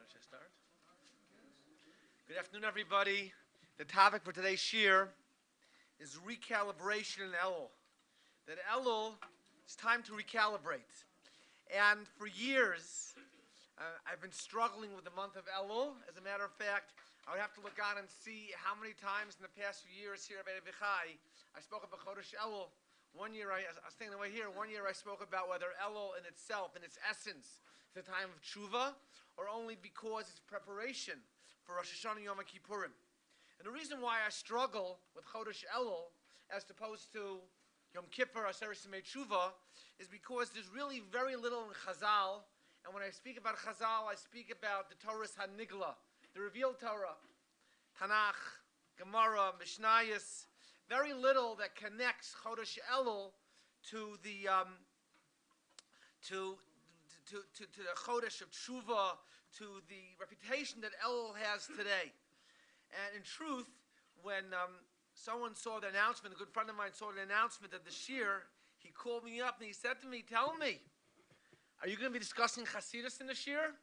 Should I start? Good afternoon, everybody. The topic for today's shir is recalibration in Elul. That Elul, it's time to recalibrate. And for years, I've been struggling with the month of Elul. As a matter of fact, I would have to look on and see how many times in the past few years here at Beit Avichai I spoke about Chodesh Elul. One year, I was staying away here, one year I spoke about whether Elul in itself, in its essence, is a time of tshuva, or only because it's preparation for Rosh Hashanah Yom Kippurim. And the reason why I struggle with Chodesh Elul, as opposed to Yom Kippur, Aseret Simei Tshuva, is because there's really very little in Chazal. And when I speak about Chazal, I speak about the Torah's Hanigla, the revealed Torah, Tanakh, Gemara, Mishnayos. Very little that connects Chodesh Elul to the Chodesh of Tshuva, to the reputation that Elul has today. And in truth, when someone saw the announcement, a good friend of mine saw the announcement of the shir, he called me up and he said to me, "Tell me, are you going to be discussing Hasidus in the shir?"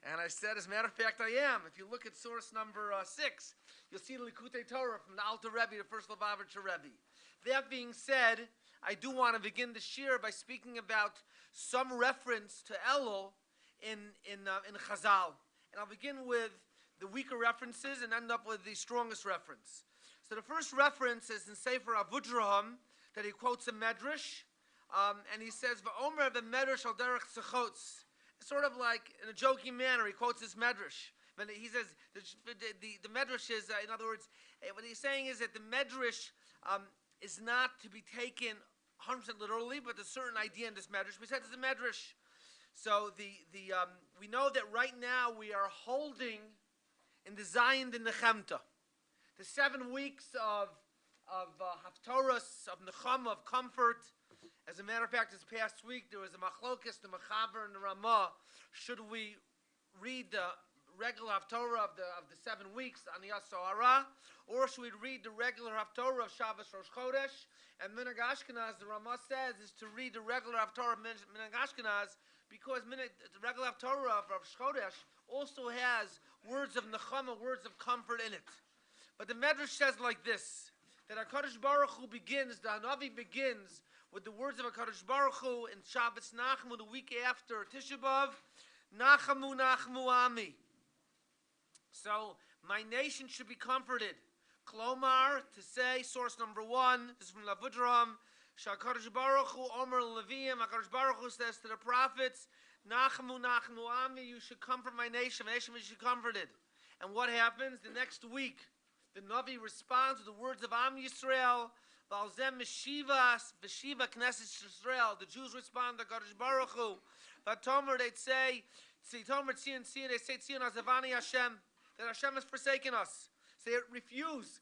And I said, as a matter of fact, I am. If you look at source number 6, you'll see the Likutei Torah from the Alter Rebbe, the first Lubavitcher Rebbe. That being said, I do want to begin the shir by speaking about some reference to Elul in Chazal. And I'll begin with the weaker references and end up with the strongest reference. So the first reference is in Sefer Avudraham, that he quotes a medrash, and he says, "Va'omer v'medrash al derech tzachotz." Sort of like in a joking manner, he quotes this medrash. But he says the medrash is, in other words, what he's saying is that the medrash is not to be taken 100% literally, but there's a certain idea in this medrash. Besides, it's a medrash. So we know that right now we are holding in the Zion the Nechemta, the 7 weeks of Haftorahs, of Nechama, of comfort. As a matter of fact, this past week there was a machlokas, the Mechaber and the Ramah. Should we read the regular Haftorah of the 7 weeks on the Yasahara, or should we read the regular Haftorah of Shabbos Rosh Chodesh? And Minhag Ashkenaz, the Ramah says, is to read the regular Haftorah of Minhag Ashkenaz, because the regular Haftorah of Rosh Chodesh also has words of Nechama, words of comfort in it. But the Medrash says like this, that HaKadosh Baruch Hu begins, the Hanavi begins, with the words of HaKadosh Baruch Hu in Shabbos Nachamu, the week after Tisha B'Av, Nachamu Nachamu Ami. So, my nation should be comforted. Klomar, to say, source number 1, this is from Lavudraham, HaKadosh Baruch Hu, Omer Leviim, HaKadosh Baruch Hu says to the prophets, Nachamu Nachamu Ami, you should comfort my nation should be comforted. And what happens? The next week, the Navi responds with the words of Am Yisrael, Valzem Meshivas, Veshiva Knesset Yisrael. The Jews respond to HaKadosh Baruch Hu. Vatomer, they'd say, Tzitomer Tzion Tzion, they say Tzion Azavani Hashem, that Hashem has forsaken us. So they refuse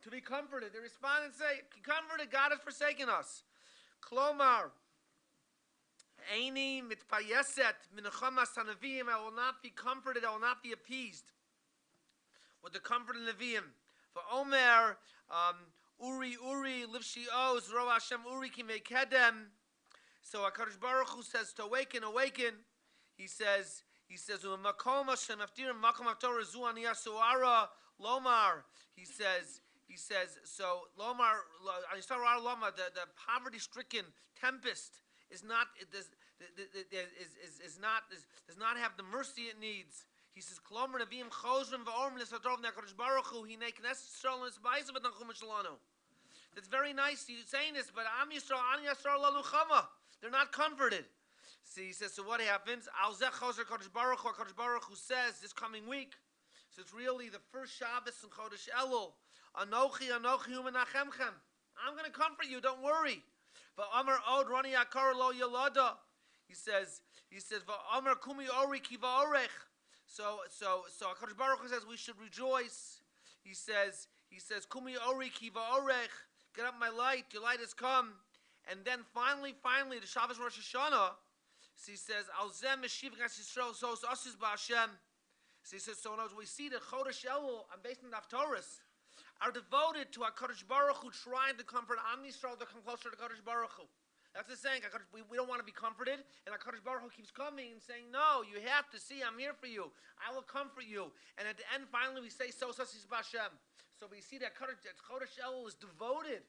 to be comforted. They respond and say, comforted, God has forsaken us. Klomar, Eini mitpayeset minachamas hanavim, I will not be comforted, I will not be appeased with the comfort of Nevi'im. For Omer, Uri, Livshi Oz, Ro Hashem, Uri Kimei Kedem. So HaKadosh Baruch Hu says to awaken. He says, Makom Hashem Aftir, Makom Aftorah Zu Aniyah Suara, Lomar. He says, so Lomar, Aniyah Lomar, the poverty-stricken tempest does not have the mercy it needs. He says, Klomer Nevi'im Chozrim V'Orm L'Sadrov N'HaKadosh Baruch Hu Hinei Knesset Yisrael N'Sbaisav V'Nachum Shalanu. That's very nice you saying this, but Am Yisrael, Ani Yisrael Laluchama. They're not comforted. See, he says, so what happens? Al Zech Chozer HaKadosh Baruch Hu says this coming week, so it's really the first Shabbos in Chodesh Elul. Anochi U'Menachemchem. I'm going to comfort you, don't worry. V'Amar Od Rani Akar Lo Yolada. He says, V'Amar Kumi Ori Kiva Orech. So HaKadosh Baruch Hu says we should rejoice. He says, Kumi Ori Kiva Orech, get up my light, your light has come. And then finally, the Shabbos Rosh Hashanah, so he says, Alzem Meshiv Knesset Yisrael, so Osis Ba'Hashem. So he says, so in other words, we see that Chodesh Elul, and based on the Haftorahs, are devoted to HaKadosh Baruch Hu, trying to comfort Am Yisrael to come closer to HaKadosh Baruch Hu. That's the saying. We don't want to be comforted, and HaKadosh Baruch Hu keeps coming and saying, no, you have to see, I'm here for you. I will comfort you. And at the end, finally, we say, so says Hashem. So we see that Chodesh Elul is devoted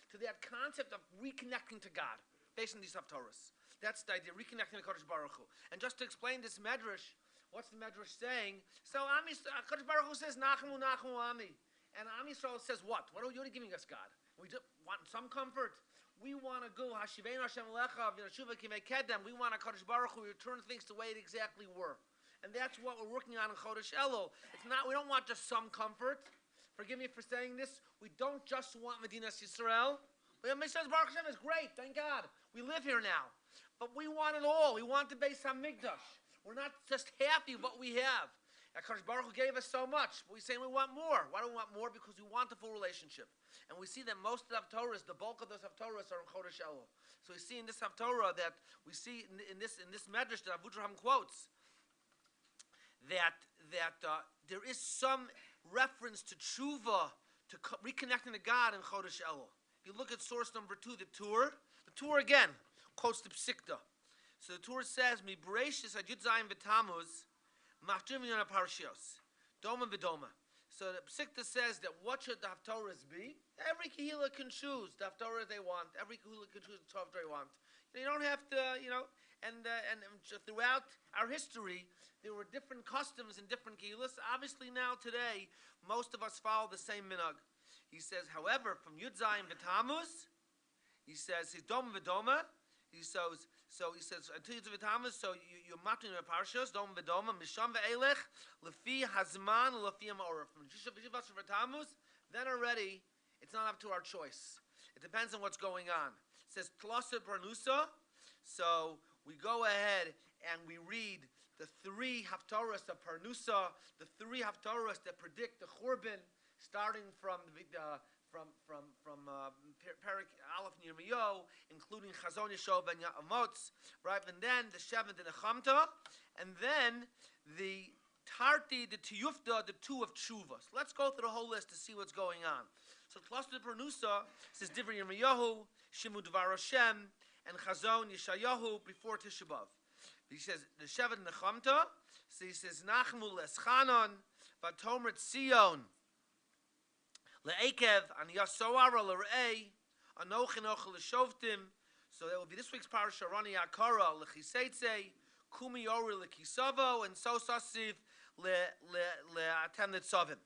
to that concept of reconnecting to God, based on these Haftorahs. That's the idea, reconnecting to HaKadosh Baruch Hu. And just to explain this Medrash, what's the Medrash saying? So HaKadosh Baruch Hu says, Nachmu, Nachmu, Ami. And Am Yisrael says what? What are you giving us, God? We just want some comfort. We want to go, Hashiveinu Hashem Lecha, V'nashuva Kimei Kedem. We want HaKadosh Baruch Hu to return things the way it exactly were. And that's what we're working on in Chodesh Elul. It's not, we don't want just some comfort. Forgive me for saying this. We don't just want Medinas Yisrael. Mishas Baruch Hashem is great, thank God. We live here now. But we want it all. We want the Beis HaMikdash. We're not just happy with what we have. HaKadosh Baruch Hu gave us so much, but we say we want more. Why do we want more? Because we want the full relationship. And we see that most of the Haftorahs, the bulk of those Haftorahs are in Chodesh Elul. So we see in this Haftorah that we see in this Medrash that Avudraham quotes that there is some reference to tshuva, to reconnecting to God in Chodesh Elul. If you look at source number 2, the Tur again quotes the Psikta. So the Tur says, "Mi Bereshis Yud Zayin v'Tamuz machdim yon parshios doma v'doma." So the Psikta says that what should the Haftorahs be? Every Kehillah can choose the Haftorah they want. Every Kehillah can choose the Haftorah they want. You don't have to, and throughout our history, there were different customs in different Kehillahs. Obviously now, today, most of us follow the same minhag. He says, however, from Yud Zayin v'Tamuz, he says, Doma v'doma, he says, until Yud Zayin v'Tamuz, so you're matching the parshas, Doma v'doma, Misham ve'elech, lefi hazman, lefi ha'orah. From Yud Zayin v'Tamuz, then already, it's not up to our choice. It depends on what's going on. It says, Tlasa Parnusa, so we go ahead and we read the 3 Haftorahs of Parnusa, the 3 Haftorahs that predict the Churban, starting from Perik Aleph Yirmiyahu, including Chazon Yeshua ben Ya'amotz, right? And then the 7th in the Chamta, and then the Tarti, the Tiyufta, the 2 of Tshuva. So let's go through the whole list to see what's going on. So Cluster Pernusa says Divrei Yirmiyahu, Shimu Dvar Hashem, and Chazon Yeshayahu before Tisha B'Av. He says the Shevet Nechamta. So he says Nachmu Leschanon, Vatomer Tzion, Le'ekev An Yasoara L'Rei, Anoch Enoch L'Shovtim. So that will be this week's parasha Rani Akara L'Chiseitze, Kumi Ori L'Kisavo, and Sosasiv Le'atem Nitzavim.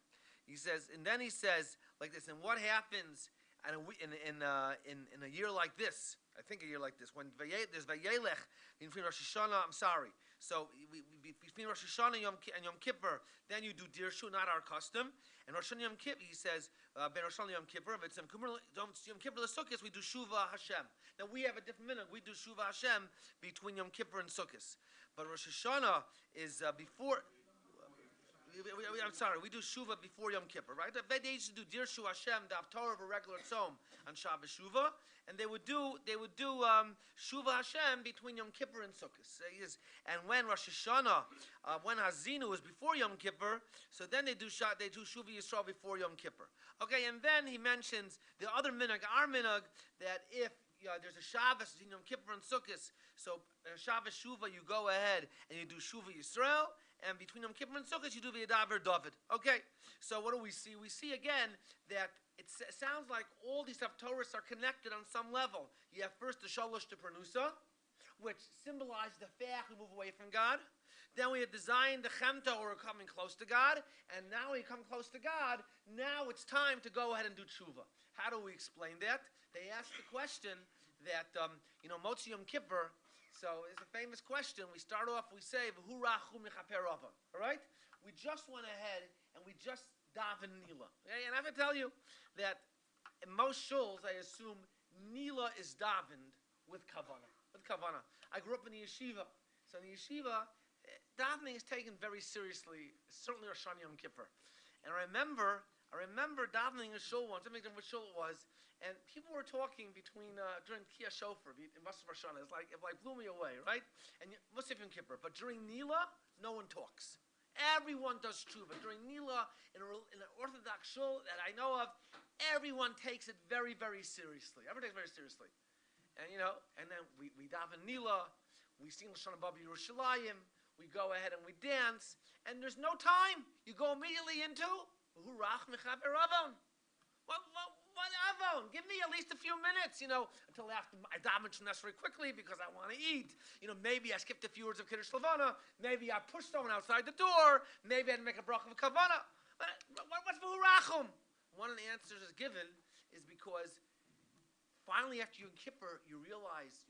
He says, and then he says like this. And what happens in a year like this? I think a year like this, when there's Vayelech between Rosh Hashanah. I'm sorry. So between Rosh Hashanah and Yom Kippur, then you do Dirshu, not our custom. And Rosh Hashanah Yom Kippur, he says, Ben Rosh Hashanah Yom Kippur, if it's Yom Kippur L'Sukkos, we do Shuva Hashem. Now we have a different minhag. We do Shuva Hashem between Yom Kippur and Sukkos. But Rosh Hashanah is before. I'm sorry, we do Shuva before Yom Kippur, right? They used to do Dirshu Hashem, the Haftarah of a regular tzom on Shabbos Shuva, and they would do Shuva Hashem between Yom Kippur and Sukkot. And when Rosh Hashanah, when Hazinu is before Yom Kippur, so then they do Shuva Yisrael before Yom Kippur. Okay, and then he mentions the other minhag, our minhag, that if there's a Shabbos between Yom Kippur and Sukkot, so Shabbos Shuva, you go ahead and you do Shuva Yisrael. And between Yom Kippur and Sukkot, you do V'yadaver David. Okay, so what do we see? We see again that it sounds like all these Haftorahs are connected on some level. You have first the Shalosh to Pernusa, which symbolizes the fact we move away from God. Then we have designed the Chemta, or we're coming close to God. And now we come close to God. Now it's time to go ahead and do Tshuva. How do we explain that? They ask the question that, Motzi Yom Kippur. So it's a famous question. We start off, we say, all right? We just went ahead and we just daven Nila. Okay? And I have to tell you that in most shuls, I assume Nila is davened with Kavanah. I grew up in the yeshiva. So in the yeshiva, davening is taken very seriously, certainly Rosh Hashanah Yom Kippur. And I remember davening in shul once. I don't know what shul it was. And people were talking during Kiyah Shofar in Musaf Rosh Hashanah. It blew me away, right? And Musaf Yom Kippur. But during Nila, no one talks. Everyone does tshuva. During Nila, in an Orthodox shul that I know of, everyone takes it very, very seriously. Everyone takes it very seriously. and then we daven Nila, we sing L'Shana Baba Yerushalayim, we go ahead and we dance, and there's no time. You go immediately into Hurach Mechaber Avon. What Avon? Give me at least a few minutes, until after I daven very quickly because I want to eat. Maybe I skipped a few words of Kiddush Levana. Maybe I pushed someone outside the door. Maybe I didn't make a bracha of Kavana. What's V'hurachum? One of the answers is given is because finally, after Yom Kippur, you realize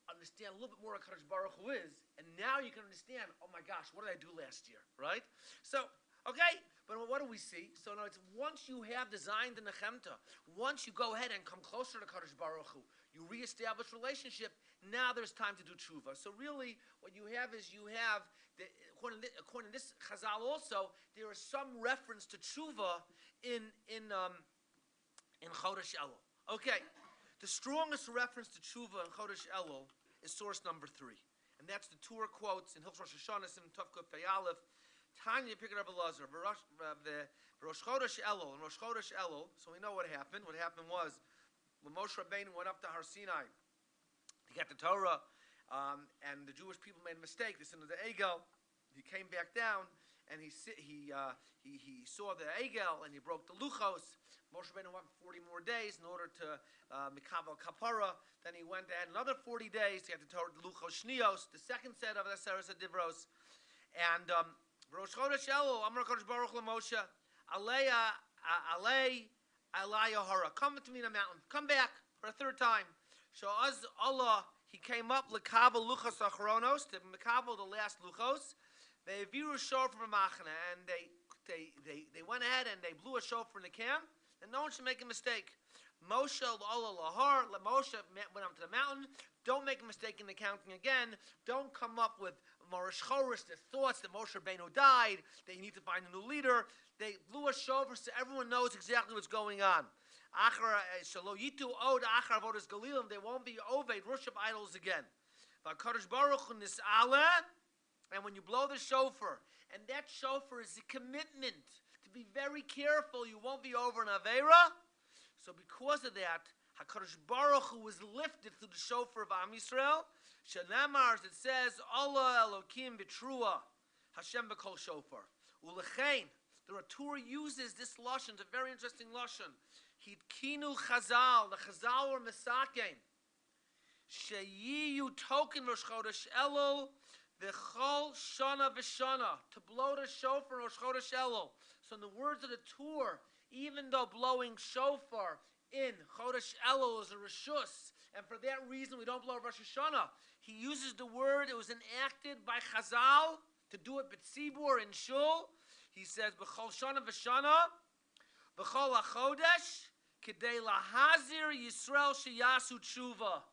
understand a little bit more what Kadosh Baruch Hu is, and now you can understand. Oh my gosh, what did I do last year? Right? So, okay, but what do we see? So now it's once you have designed the Nechemta, once you go ahead and come closer to Kadosh Baruch Hu, you reestablish relationship. Now there's time to do tshuva. So really, what you have is according to this Chazal also, there is some reference to tshuva in Chodesh Elul. Okay. The strongest reference to tshuva in Chodesh Elul is source number 3. And that's the Torah quotes in Hilchos Rosh Hashanah, Sim Tov Kuf Pei Aleph. Tanya picked up Elazar, Rosh Chodesh Elul, and Rosh Chodesh Elul. So we know what happened. What happened was, when Moshe Rabbeinu went up to Har Sinai to get the Torah, and the Jewish people made a mistake. They sinned to the Egel. He came back down, and he saw the Egel, and he broke the Luchos. Moshe Rabbeinu went 40 more days in order to Mikabel Kapara. Then he went ahead another 40 days to get the Torah, the Luchos Shnios, the second set of the Aseres HaDivros. And Rosh Chodesh Elul, Amar Kodesh Baruch LaMoshe, Alei Hara, come to me in the mountain. Come back for a third time. So as Allah, he came up Lekabel Luchos Achronos, to Mikabel the last Luchos. They viru shofar machna, and they went ahead and they blew a shofar in the camp. And no one should make a mistake. Moshe Moshe went up to the mountain. Don't make a mistake in the counting again. Don't come up with Morish Chorish, the thoughts that Moshe Rabbeinu died, that you need to find a new leader. They blew a shofar so everyone knows exactly what's going on. They won't be Oved, worship idols again. And when you blow the shofar, and that shofar is a commitment to be very careful, you won't be over an Aveira. So because of that, HaKadosh Baruch Hu was lifted through the shofar of Am Yisrael. Shenamar, it says, Allah Elokim B'trua, Hashem B'kol shofar. Ulechein, the Torah uses this lashon, it's a very interesting lashon. Hitkinu Chazal, the Chazal were Mesakein. Sheyiyu token Rosh Chodesh Elul, V'chol Shana V'shana, to blow the shofar Rosh Chodesh Elul. So in the words of the Torah, even though blowing shofar in Chodesh Elul is a reshus, and for that reason we don't blow Rosh Hashanah, he uses the word, it was enacted by Chazal to do it b'tzibur in shul. He says, B'chol Shana V'shana, B'chol HaChodesh, K'dei lahazir Yisrael sheyasu tshuva.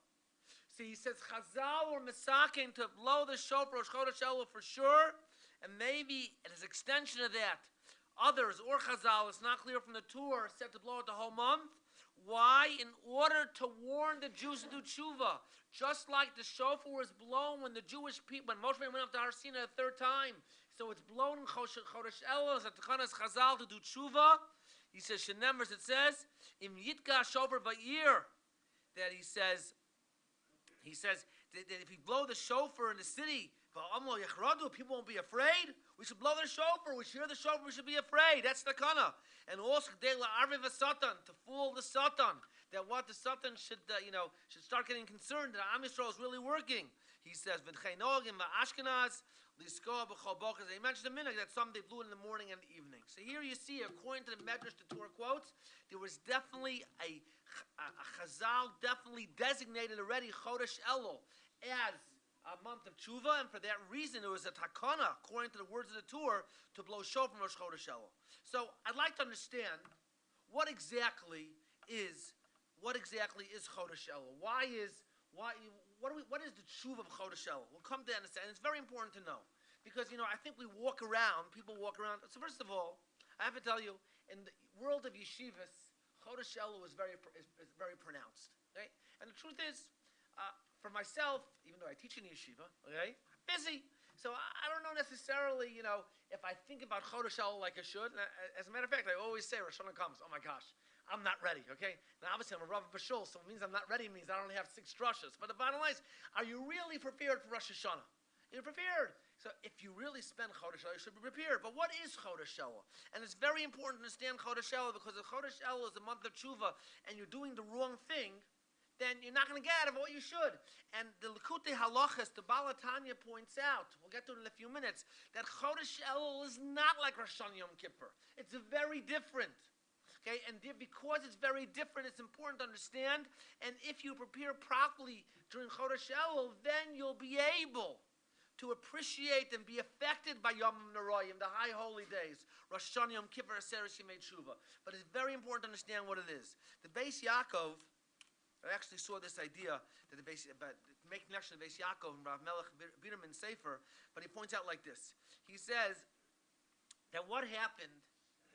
So he says, Chazal or Mesakin to blow the shofar Rosh Chodesh Elul for sure, and maybe as an extension of that, others, or Chazal, it's not clear from the Torah, said to blow it the whole month. Why? In order to warn the Jews to do tshuva. Just like the shofar was blown when the Jewish people, when Moshe went up to Har Sinai a third time. So it's blown in Chodesh Elul as a tekanas Chazal to do tshuva. He says, Shenemers, it says, Im Yitka shofar ba'ir, that he says that if you blow the shofar in the city, people won't be afraid. We should blow the shofar. We should hear the shofar. We should be afraid. That's the kana. And also, to fool the satan. That what the satan should start getting concerned that Am Yisrael is really working. He says, Ashkenaz, they mentioned a minute that some they blew in the morning and the evening. So here you see, according to the Medrash, the Torah quotes, there was definitely a Chazal definitely designated already Chodesh Elul as a month of tshuva, and for that reason it was a takana, according to the words of the Torah, to blow shofar from Rosh Chodesh Elul. So I'd like to understand what exactly is Chodesh Elul. What is the tshuva of Chodesh Elul? We'll come to that in a second. It's very important to know because I think people walk around. So first of all, I have to tell you, in the world of yeshivas, Chodesh Elul is very pronounced. Okay? And the truth is, for myself, even though I teach in yeshiva, okay, I'm busy. So I don't know necessarily, if I think about Chodesh Elul like I should. As a matter of fact, I always say, Rosh Hashanah comes, oh my gosh, I'm not ready, okay? Now, obviously, I'm a Rav Bashul, so it means I'm not ready means I only have 6 drushes. But the bottom line is, are you really prepared for Rosh Hashanah? You're prepared. So if you really spend Chodesh Elul, you should be prepared. But what is Chodesh Elul? And it's very important to understand Chodesh Elul, because if Chodesh Elul is the month of Tshuva and you're doing the wrong thing, then you're not going to get out of what you should. And the Likutei Halachas, the Baal HaTanya points out, we'll get to it in a few minutes, that Chodesh Elul is not like Rosh Hashanah Yom Kippur. It's very different. Okay, and because it's very different, it's important to understand. And if you prepare properly during Chodesh Elul, then you'll be able to appreciate and be affected by Yom Noraim, the high holy days, Rosh Hashanah, Yom Kippur, Aseres Yemei Tshuva. But it's very important to understand what it is. The Beis Yaakov, I actually saw this idea that about making connection to Beis Yaakov and Rav Melech Biderman Sefer, but he points out like this. He says that what happened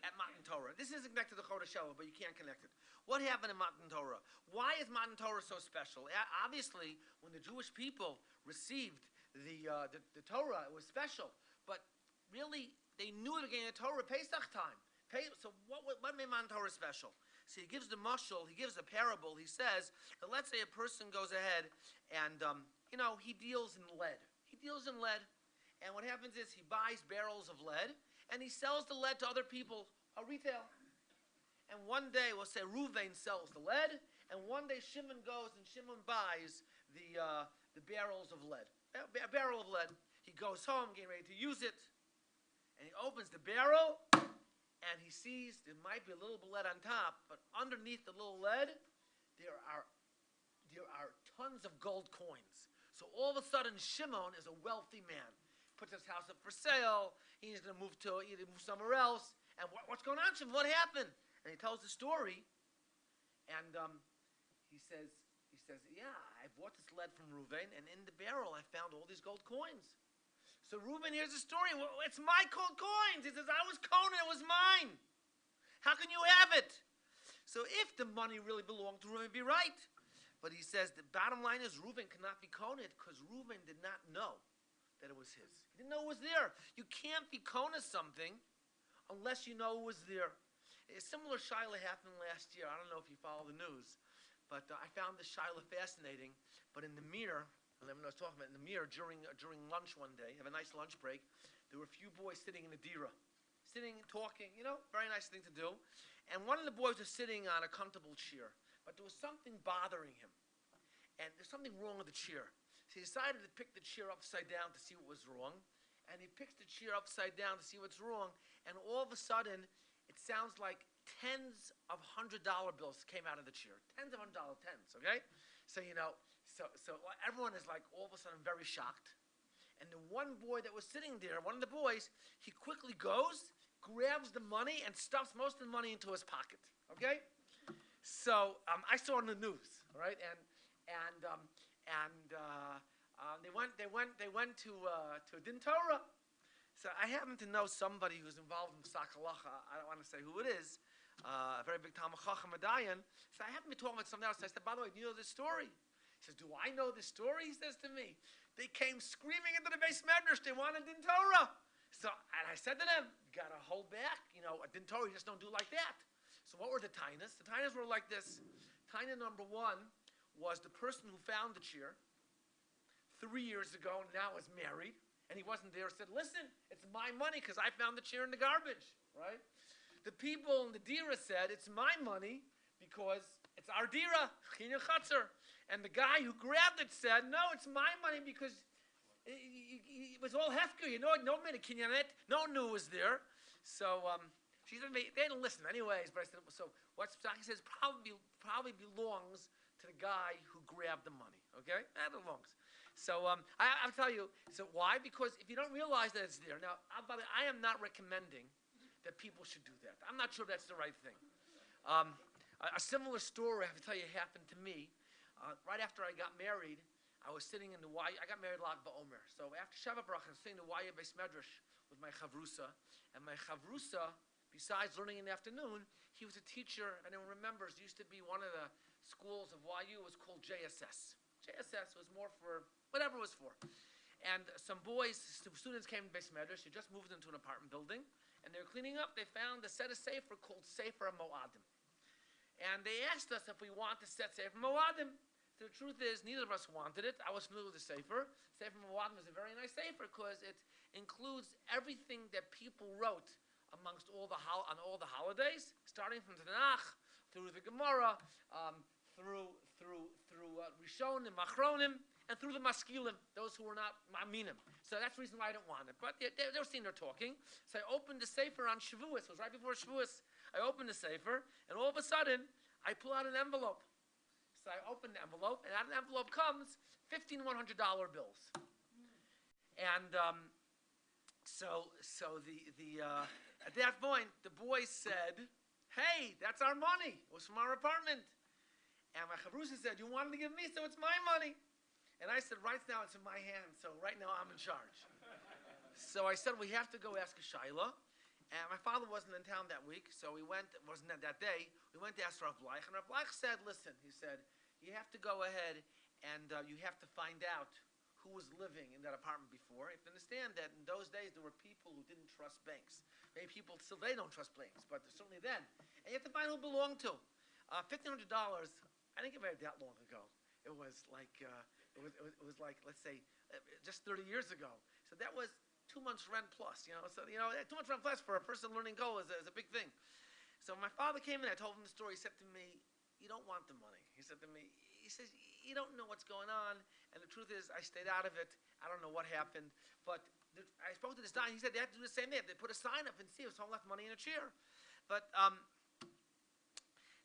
at Matan Torah, this isn't connected to Chodesh Elul, but you can't connect it. What happened in Matan Torah? Why is Matan Torah so special? Obviously, when the Jewish people received the Torah, it was special. But really, they knew they were getting the Torah at Pesach time. So what made Matan Torah special? So he gives the mashal, he gives a parable. He says that let's say a person goes ahead and, he deals in lead. He deals in lead. And what happens is he buys barrels of lead, and he sells the lead to other people, retail. And one day, we'll say Reuven sells the lead, and one day Shimon goes and Shimon buys the barrels of lead. A barrel of lead. He goes home, getting ready to use it, and he opens the barrel, and he sees there might be a little bit of lead on top, but underneath the little lead, there are tons of gold coins. So all of a sudden, Shimon is a wealthy man. Puts his house up for sale. He's going to move somewhere else. And what's going on, Shimon? What happened? And he tells the story, and he says, yeah, I bought this lead from Reuven, and in the barrel I found all these gold coins. So Reuven hears the story. Well, it's my gold coins. He says, I was Conan, it was mine. How can you have it? So if the money really belonged to Reuven, it'd be right. But he says the bottom line is Reuven cannot be Conan because Reuven did not know that it was his. He didn't know it was there. You can't be Conan something unless you know it was there. A similar shiloh happened last year. I don't know if you follow the news, but I found this shiloh fascinating. But in the mirror, I was talking about in the mirror during lunch one day, have a nice lunch break, there were a few boys sitting in a dira, sitting and talking, very nice thing to do. And one of the boys was sitting on a comfortable chair, but there was something bothering him. And there's something wrong with the chair. So he decided to pick the chair upside down to see what was wrong. And he picks the chair upside down to see what's wrong. And all of a sudden, it sounds like tens of $100 bills came out of the chair. Tens of $100 tens, okay? So, so everyone is like all of a sudden very shocked. And the one boy that was sitting there, one of the boys, he quickly goes, grabs the money, and stuffs most of the money into his pocket, okay? So I saw it on the news, right? They went to Din Torah. So I happen to know somebody who's involved in Psak Halacha. I don't want to say who it is. A very big Talmid Chacham Madayan. So I happened to be talking about something else. I said, by the way, do you know this story? He says, do I know this story? He says to me, they came screaming into the Beis Medrash. They wanted Din Torah. So, and I said to them, you got to hold back. A Din Torah, you just don't do like that. So what were the tainas? The tainas were like this. Taina number 1 was the person who found the chair 3 years ago and now is married, and he wasn't there, said, listen, it's my money because I found the chair in the garbage, right? The people in the dira said, it's my money because it's our dira, Chinyan Chatzar. And the guy who grabbed it said, no, it's my money because it was all hefker. No one made a Kinyan it. No one knew it was there. So she said, they didn't listen anyways. But I said, so what Psaki says probably belongs to the guy who grabbed the money, okay? That belongs. So I'll tell you, so why? Because if you don't realize that it's there. Now, I am not recommending that people should do that. I'm not sure that's the right thing. A similar story, I have to tell you, happened to me. Right after I got married, I was sitting in the Y. I got married Lag BaOmer. So after Shabbat Bracha, I was sitting in the Y Beis Medrash with my chavrusa. And my chavrusa, besides learning in the afternoon, he was a teacher. If anyone remembers, used to be one of the schools of YU. It was called JSS. JSS was more for whatever it was for. And some students came to Beis Medrash. They just moved into an apartment building. And they were cleaning up. They found a set of sefer called Sefer Moadim. And they asked us if we want to set Sefer Moadim. So the truth is, neither of us wanted it. I was familiar with the Sefer. Sefer Moadim is a very nice Sefer because it includes everything that people wrote amongst all the holidays, starting from Tanakh through the Gemara, through Rishonim, Machronim, and through the Maskilim, those who were not Ma'aminim. So that's the reason why I didn't want it. But they were sitting there talking. So I opened the Sefer on Shavuos. It was right before Shavuos. I opened the Sefer, and all of a sudden, I pull out an envelope. So I open the envelope, and out of the envelope comes $1,500 bills. And so at that point, the boys said, "Hey, that's our money. It was from our apartment." And my chavrusa said, "You wanted to give me, so it's my money." And I said, "Right now it's in my hands, so right now I'm in charge." So I said, "We have to go ask a shayla." And my father wasn't in town that week, so we went, wasn't that day, we went to ask Rav Bleich, and Rav Bleich said, "Listen," he said, "you have to go ahead and you have to find out who was living in that apartment before. You have to understand that in those days there were people who didn't trust banks. Maybe people still they don't trust banks, but certainly then. And you have to find who it belonged to. $1,500, I didn't get married that long ago. It was like, like, let's say, just 30 years ago. So that was 2 months rent plus, you know. So, 2 months rent plus for a person learning Go is a big thing. So my father came in, I told him the story. He said to me, "You don't want the money." He said to me, he says, "You don't know what's going on." And the truth is, I stayed out of it. I don't know what happened. But I spoke to this guy, and he said they have to do the same thing. They put a sign up and see if someone left money in a chair. But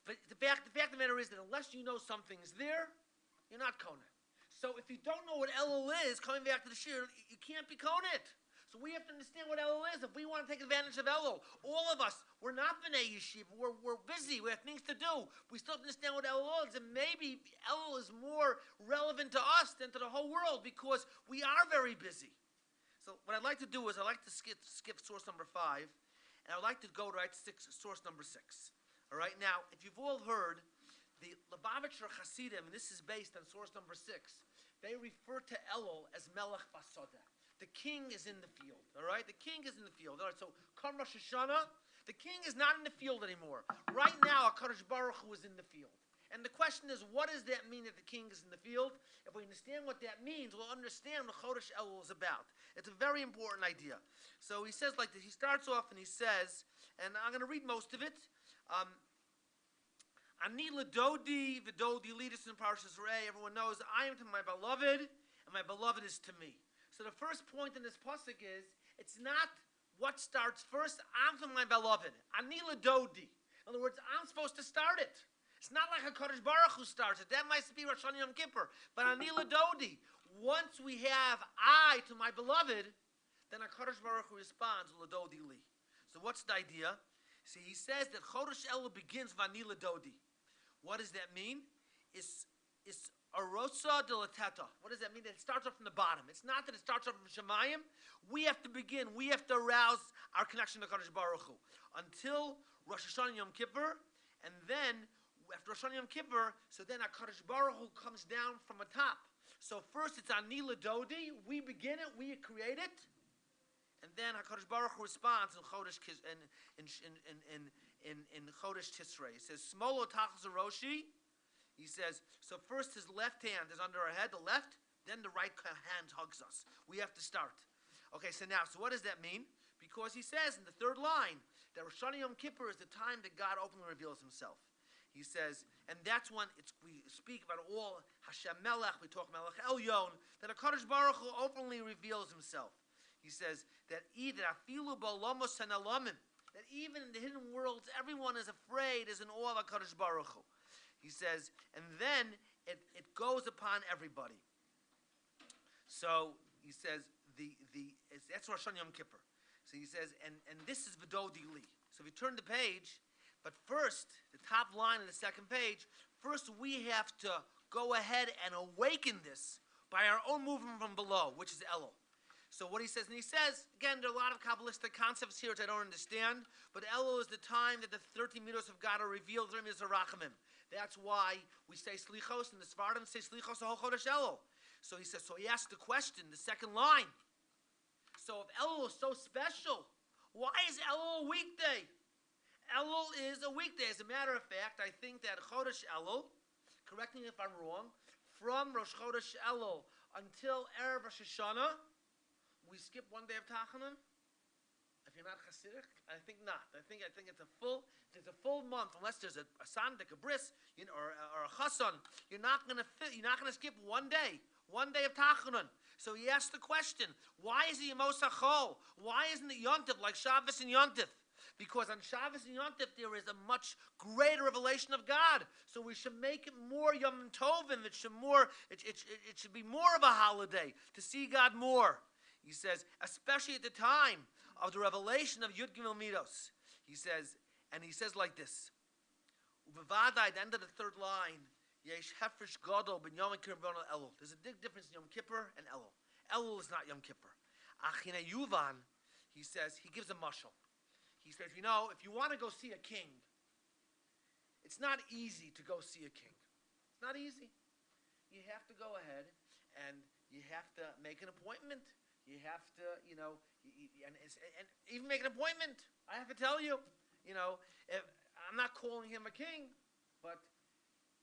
the fact of the matter is that unless you know something's there, you're not Kona. So if you don't know what Elul is, coming back to the shir, you can't be Kona it. So we have to understand what Elul is if we want to take advantage of Elul. All of us, we're not B'nai Yeshiva. We're busy. We have things to do. We still have to understand what Elul is. And maybe Elul is more relevant to us than to the whole world because we are very busy. So what I'd like to do is I'd like to skip source number 5. And I'd like to go right to source number 6. All right? Now, if you've all heard, the Lubavitcher Hasidim, and this is based on source number 6, they refer to Elul as Melech Basodeh. The king is in the field, all right? The king is in the field. All right, so come Rosh Hashanah, the king is not in the field anymore. Right now, HaKadosh Baruch Hu is in the field. And the question is, what does that mean that the king is in the field? If we understand what that means, we'll understand what Chodesh Elul is about. It's a very important idea. So he says like this. He starts off and he says, and I'm going to read most of it. Ani l'dodi v'dodi lidus in Parshas Rei. Everyone knows, I am to my beloved, and my beloved is to me. So the first point in this pasuk is, it's not what starts first. I'm to my beloved. Ani l'dodi. In other words, I'm supposed to start it. It's not like HaKadosh Baruch Hu starts it. That might be Rosh Hashanah Yom Kippur. But Ani l'dodi. Once we have I to my beloved, then HaKadosh Baruch Hu responds, l'dodi li. So what's the idea? See, he says that Chodesh Elul begins with Ani l'dodi. What does that mean? It's Arosa de Lateta. What does that mean? That it starts off from the bottom. It's not that it starts off from Shemayim. We have to begin. We have to arouse our connection to Kadosh Baruch Hu until Rosh Hashanah Yom Kippur, and then after Rosh Hashanah Yom Kippur, so then our Kadosh Baruch Hu comes down from the top. So first it's Ani l'dodi. We begin it. We create it, and then HaKadosh Baruch Hu responds in Chodesh in Chodesh Tishrei. It says Smolo Tachas Roshi. He says, so first his left hand is under our head, the left, then the right hand hugs us. We have to start. Okay, so what does that mean? Because he says in the third line that Rosh Hashanah Yom Kippur is the time that God openly reveals himself. He says, and that's when we speak about all Hashem Melech, we talk Melech Elyon, that HaKadosh Baruch Hu openly reveals himself. He says that even in the hidden worlds, everyone is afraid, is in awe of HaKadosh Baruch Hu. He says, and then it goes upon everybody. So he says that's Rosh Hashanah Yom Kippur. So he says, and this is V'dodi Li. So if you turn the page, but first, the top line of the second page, first we have to go ahead and awaken this by our own movement from below, which is Elul. So what he says, and he says, again, there are a lot of Kabbalistic concepts here which I don't understand, but Elul is the time that the 13 midos of God are revealed, 13 midos of Rachamim. That's why we say Slichos, and the Sfardim say Slichos Hol Chodesh Elul. So he says, so he asks the question, the second line. So if Elul is so special, why is Elul a weekday? Elul is a weekday. As a matter of fact, I think that Chodesh Elul, correct me if I'm wrong, from Rosh Chodesh Elul until Erev Rosh Hashanah, we skip one day of Tachanun. If you're not Hasidic, I think not. I think it's a full month, unless there's a sandik, a bris, or a chasan. You're not gonna skip one day of Tachanun. So he asked the question: why is it Yemos HaChol? Why isn't it Yontif like Shabbos and Yontif? Because on Shabbos and Yontif there is a much greater revelation of God. So we should make it more Yom Tovim. It should be more of a holiday to see God more. He says, especially at the time of the revelation of Yud Gimel Midos. He says like this. Uvavadai, at the end of the third line, Yesh Hefresh Gadol ben Yom Kippur ben Elul. There's a big difference in Yom Kippur and Elul. Elul is not Yom Kippur. Achina Yuvan, he says, he gives a mashal. He says, if you want to go see a king, it's not easy to go see a king. It's not easy. You have to go ahead and you have to make an appointment. You have to, and even make an appointment. I have to tell you, if, I'm not calling him a king, but,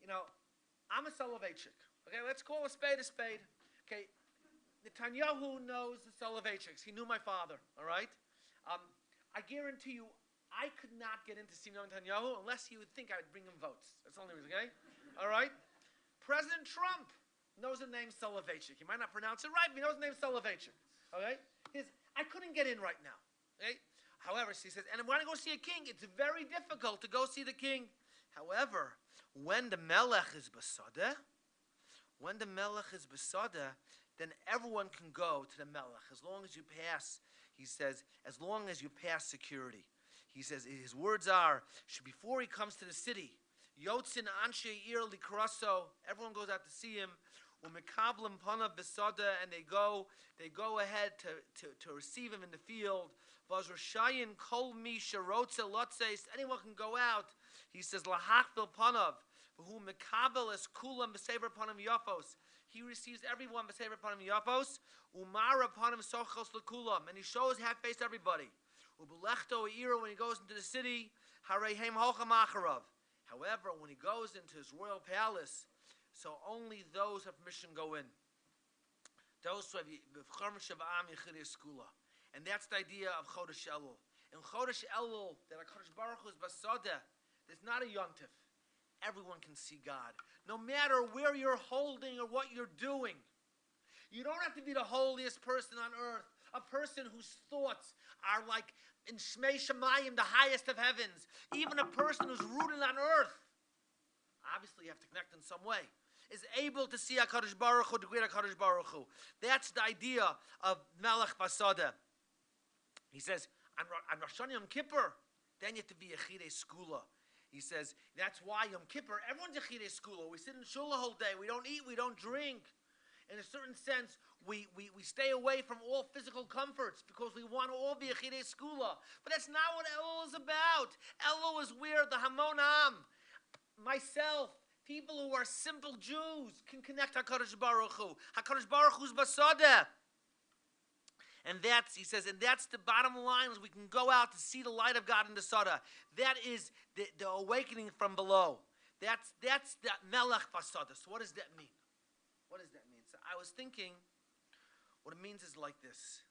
I'm a Soloveitchik. Okay, let's call a spade a spade. Okay, Netanyahu knows the Soloveitchiks. He knew my father, all right? I guarantee you, I could not get into Simeon Netanyahu unless he would think I would bring him votes. That's the only reason, okay? All right? President Trump knows the name Soloveitchik. He might not pronounce it right, but he knows the name Soloveitchik. Okay? I couldn't get in right now. Okay? However, he says, and when I go see a king, it's very difficult to go see the king. However, when the Melech is Basada, then everyone can go to the Melech as long as you pass, he says, as long as you pass security. He says, his words are, before he comes to the city, Yotzin Anshe Ir Likraso, everyone goes out to see him. Umekablim Panav Besada, and they go ahead to receive him in the field. Vazrashayin Kol Mi Sharotze Lotzeis, anyone can go out. He says, Lahachvil Panav, who Mekabel es Kulam Besever Panav Yafos. He receives everyone Besever Panav Yafos. Umara Panav Sochos Lekulam, and he shows half-faced everybody. Ubelechto Ira, when he goes into the city, Harehem Hocham Acharav. However, when he goes into his royal palace, so only those have permission go in. Those who have and that's the idea of Chodesh Elul. In Chodesh Elul, that HaKadosh Baruch Hu is Basada, there's not a yontif. Everyone can see God. No matter where you're holding or what you're doing. You don't have to be the holiest person on earth. A person whose thoughts are like in Shmei Shemayim, the highest of heavens. Even a person who's rooted on earth. Obviously, you have to connect in some way. Is able to see HaKadosh Baruch Hu, the great HaKadosh Baruch Hu. That's the idea of Melech Basada. He says, on Rosh Hashanah Yom Kippur, then you have to be a Chidei Skula. He says, that's why Yom Kippur, everyone's a Chidei Skula. We sit in shul the whole day. We don't eat, we don't drink. In a certain sense, we stay away from all physical comforts because we want to all be a Chidei Skula. But that's not what Elul is about. Elul is where the Hamon Am, myself, people who are simple Jews can connect HaKadosh Baruch Hu. HaKadosh Baruch Hu's Basada. And that's, he says, and that's the bottom line, is we can go out to see the light of God in the Sada. That is the awakening from below. That's the Melech Basada. So what does that mean? What does that mean? So I was thinking, what it means is like this.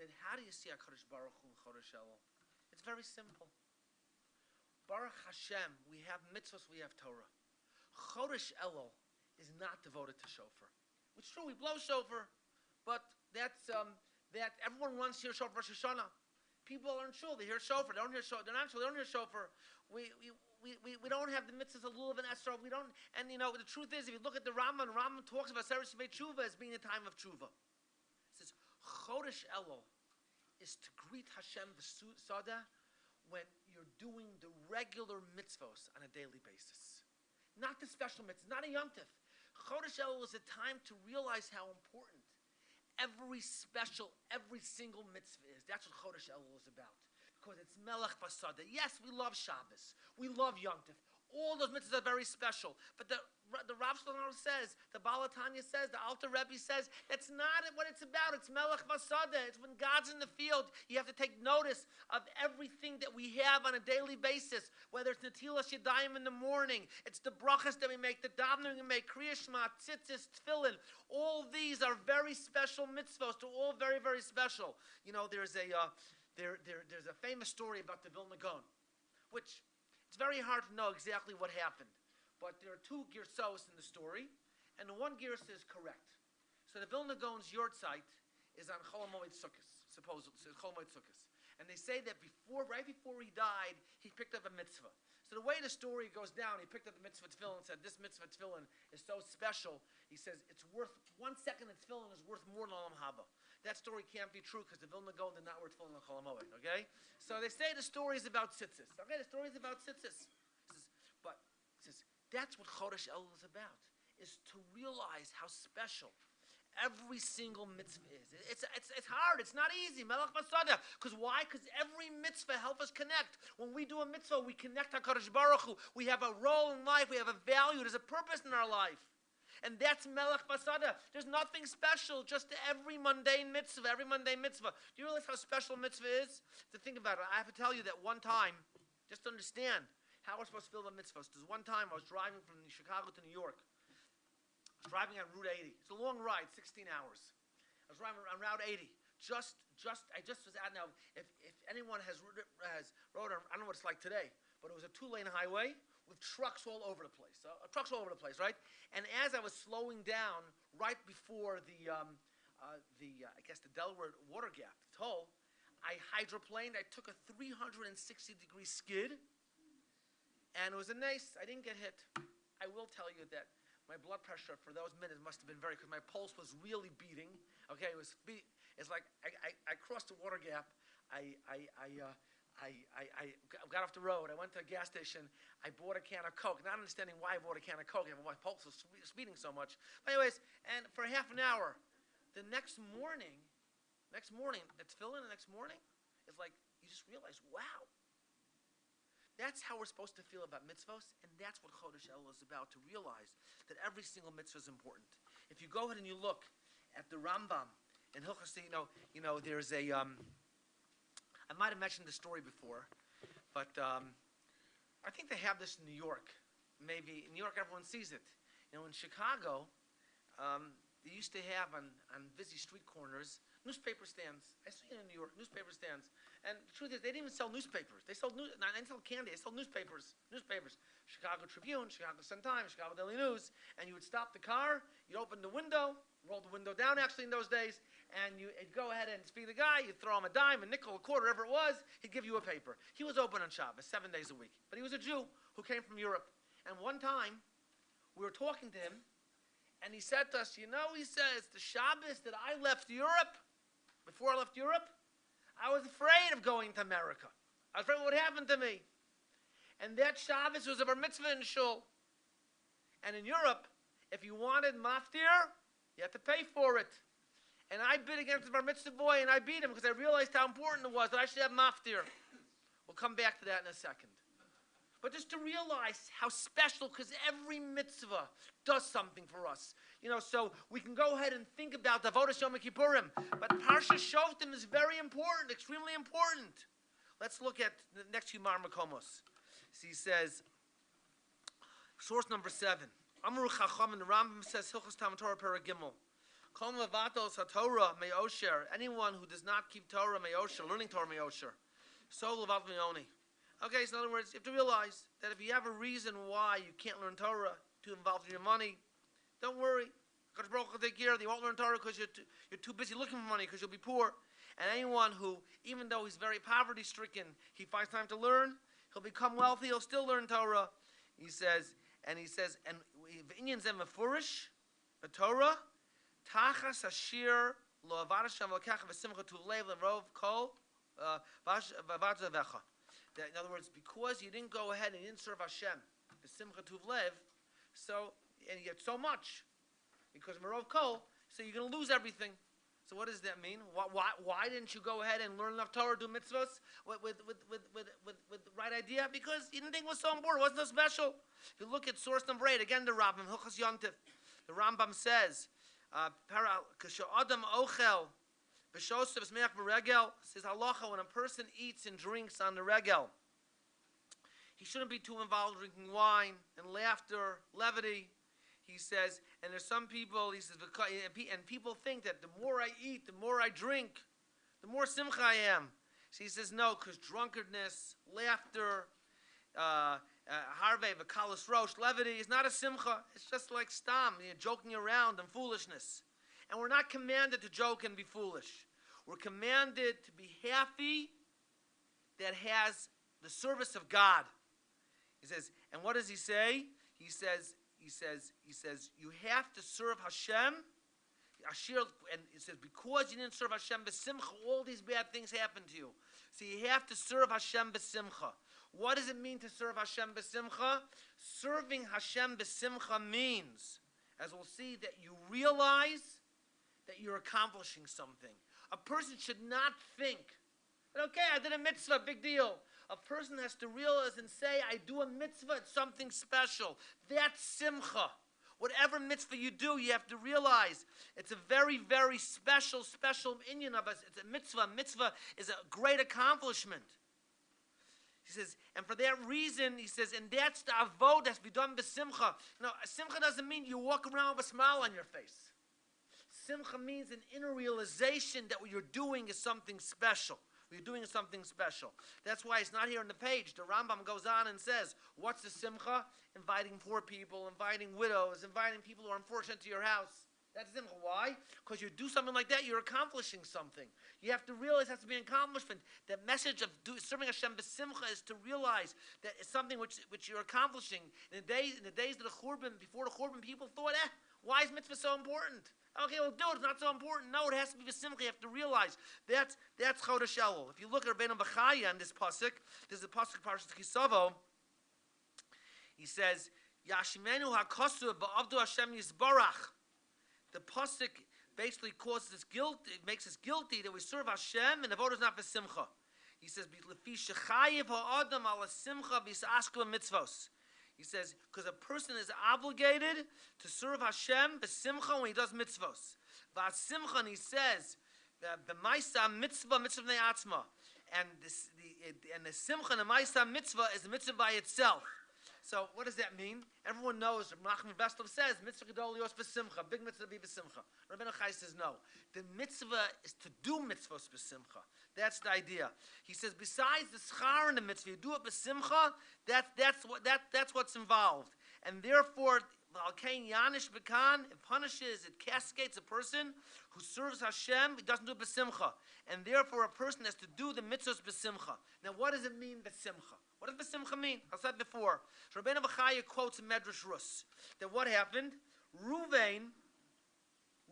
Then how do you see HaKadosh Baruch Hu in Chodesh Elul? It's very simple. Baruch Hashem, we have mitzvahs, we have Torah. Chodesh Elul is not devoted to shofar. It's true, we blow shofar, but that's that everyone runs to hear shofar Rosh Hashanah. People are in shul, they hear shofar, they don't hear shofar, they're not in shul, they don't hear shofar. We don't have the mitzvahs of lulav and esrog. We don't, and the truth is, if you look at the Rambam talks about Seres Yemei Tshuva as being a time of tshuva. It says Chodesh Elul is to greet Hashem the Sada when you're doing the regular mitzvahs on a daily basis. Not the special mitzvahs, not a yontif. Chodesh Elul is a time to realize how important every single mitzvah is. That's what Chodesh Elul is about. Because it's Melech Basada. Yes, we love Shabbos. We love Yom Tov. All those mitzvahs are very special. But the Rav Shlomo says, the Baal HaTanya says, the Alter Rebbe says, that's not what it's about. It's Melech Masada. It's when God's in the field. You have to take notice of everything that we have on a daily basis, whether it's Netilas Yadayim in the morning, it's the brachas that we make, the davening we make, Kriya Shema, Tzitzis, Tefillin. All these are very special mitzvahs. They're all very, very special. You know, there's a famous story about the Vilna Gaon, which it's very hard to know exactly what happened. But there are two girsos in the story, and the one girsa is correct. So the Vilna Gaon's yahrzeit is on Chol HaMoed Sukkos, supposedly, so Chol HaMoed Sukkos. And they say that right before he died, he picked up a mitzvah. So the way the story goes down, he picked up the mitzvah tefillin and said, this mitzvah tefillin is so special. He says, it's worth 1 second of tefillin is worth more than Olam Haba. That story can't be true because the Vilna Gaon did not wear tefillin on Chol HaMoed, okay? So they say the story is about tzitzis. Okay, the story is about tzitzis. But he says, that's what Chodesh Elul is about, is to realize how special every single mitzvah is. It's hard. It's not easy. Melech Masada. Because why? Because every mitzvah helps us connect. When we do a mitzvah, we connect HaKadosh Baruch Hu. We have a role in life. We have a value. There's a purpose in our life. And that's Melech Masada. There's nothing special, just every mundane mitzvah, Do you realize how special mitzvah is? To think about it, I have to tell you that one time, just to understand how we're supposed to feel about mitzvahs. There's one time I was driving from Chicago to New York. I was driving on Route 80. It's a long ride, 16 hours. I was driving on Route 80. I just was out now. If anyone has rode on, I don't know what it's like today, but it was a 2-lane highway with trucks all over the place. Right? And as I was slowing down right before I guess the Delaware water gap, the toll, I hydroplaned. I took a 360-degree skid, and it was a nice. I didn't get hit. I will tell you that my blood pressure for those minutes must have been because my pulse was really beating. Okay, it's like I crossed the water gap. I got off the road. I went to a gas station. I bought a can of Coke, not understanding why I bought a can of Coke and my pulse was speeding so much. But anyways, and for half an hour, the next morning, the tefillin the next morning, it's like you just realize, wow. That's how we're supposed to feel about mitzvahs, and that's what Chodesh Elul is about, to realize that every single mitzvah is important. If you go ahead and you look at the Rambam in Hilchos, there's a, I might have mentioned the story before, but I think they have this in New York. Maybe in New York everyone sees it. You know, in Chicago, they used to have on busy street corners newspaper stands. I see it in New York, newspaper stands. And the truth is, they didn't even sell newspapers. They didn't sell candy. They sold newspapers. Chicago Tribune, Chicago Sun-Times, Chicago Daily News. And you would stop the car, you'd open the window, roll the window down actually in those days, and you'd go ahead and speak to the guy. You'd throw him a dime, a nickel, a quarter, whatever it was. He'd give you a paper. He was open on Shabbos 7 days a week. But he was a Jew who came from Europe. And one time, we were talking to him, and he said to us, he says, the Shabbos that I left Europe, before I left Europe, I was afraid of going to America. I was afraid what would happen to me. And that Shabbos was a bar mitzvah in shul. And in Europe, if you wanted maftir, you had to pay for it. And I bid against the bar mitzvah boy, and I beat him because I realized how important it was that I should have maftir. We'll come back to that in a second. But just to realize how special, because every mitzvah does something for us. So we can go ahead and think about the Avodas Yom Kippurim. But Parsha Shoftim is very important, extremely important. Let's look at the next few Mar Makomos. So he says, source number 7. Amru Chacham, and the Rambam says, Hilchos Talmud Torah Paragimel. Kol Mavatos HaTorah Me'osher. Anyone who does not keep Torah Me'osher, learning Torah Me'osher. So Levat Me'oni. Okay, so in other words, you have to realize that if you have a reason why you can't learn Torah to involve your money, don't worry. God's Baruch will take care of you. You won't learn Torah because you're too busy looking for money because you'll be poor. And anyone who, even though he's very poverty-stricken, he finds time to learn, he'll become wealthy, he'll still learn Torah. He says, and v'inyan zeh mefurish, the Torah, tachas hashir lo avad Hashem v'lekach v'simcha tuv lev l'rov kol v'avad zavecha. In other words, because you didn't go ahead and you didn't serve Hashem, v'simcha tuv lev, and you get so much, because Merov Kol, so you're going to lose everything. So what does that mean? Why didn't you go ahead and learn enough Torah, do mitzvahs with the right idea? Because you didn't think it was so important. It wasn't so special. If you look at source number 8, again the Rambam, Hilchos Yontif, the Rambam says, Adam ochel b'shosav smeach b'regel, says halacha, when a person eats and drinks on the regel, he shouldn't be too involved drinking wine and laughter, levity. He says, and there's some people, he says, and people think that the more I eat, the more I drink, the more simcha I am. So he says, no, because drunkenness, laughter, harvey, v'kalas rosh, levity is not a simcha. It's just like stam, joking around and foolishness. And we're not commanded to joke and be foolish. We're commanded to be happy that has the service of God. He says, and what does he say? He says, you have to serve Hashem. And it says, because you didn't serve Hashem b'simcha, all these bad things happen to you. So you have to serve Hashem b'simcha. What does it mean to serve Hashem b'simcha? Serving Hashem b'simcha means, as we'll see, that you realize that you're accomplishing something. A person should not think, okay, I did a mitzvah, big deal. A person has to realize and say, I do a mitzvah, it's something special. That's simcha. Whatever mitzvah you do, you have to realize it's a very, very special inyan of us. It's a mitzvah. Mitzvah is a great accomplishment. He says, and for that reason, he says, and that's the avod that's be done b'simcha. You know, simcha doesn't mean you walk around with a smile on your face. Simcha means an inner realization that what you're doing is something special. You're doing something special. That's why it's not here on the page. The Rambam goes on and says, what's the simcha? Inviting poor people, inviting widows, inviting people who are unfortunate to your house. That's simcha. Why? Because you do something like that, you're accomplishing something. You have to realize it has to be an accomplishment. The message of serving Hashem b'simcha is to realize that it's something which you're accomplishing. In the days of the Churban, before the Churban, people thought, why is mitzvah so important? Okay, we'll do it. It's not so important. No, it has to be b'simcha. You have to realize that's Chodesh Elul. If you look at Rabbeinu Bechaya in this pasuk, there's a pasuk Parshas Kisavo. He says, "Yashimenu hakosu ba'avdu Hashem yisbarach." The pasuk basically causes us guilt. It makes us guilty that we serve Hashem and the vote is not b'simcha. He says, "Lefi shechayev ha'adam ala simcha v'yisasku mitzvos." He says, because a person is obligated to serve Hashem b'simcha when he does mitzvos. V'asimcha, and he says, b'maisa mitzvah b'nei atzma. And the simcha and the maisa mitzvah is the mitzvah by itself. So what does that mean? Everyone knows, Nachman Veslov says, mitzvah gedol yos b'simcha, big mitzvah be b'simcha. Rabbeinu Chai says no. The mitzvah is to do mitzvahs b'simcha. That's the idea. He says, besides the schar and the mitzvah, you do it b'simcha, that's what's involved. And therefore, Al-Kain Yanish B'kan, it punishes, it cascades a person who serves Hashem, he doesn't do it b'simcha. And therefore, a person has to do the mitzvahs b'simcha. Now, what does it mean b'simcha? What does b'simcha mean? I said before. So Rabbeinu Bechaya quotes in Medrash Rus that what happened? Ruvain,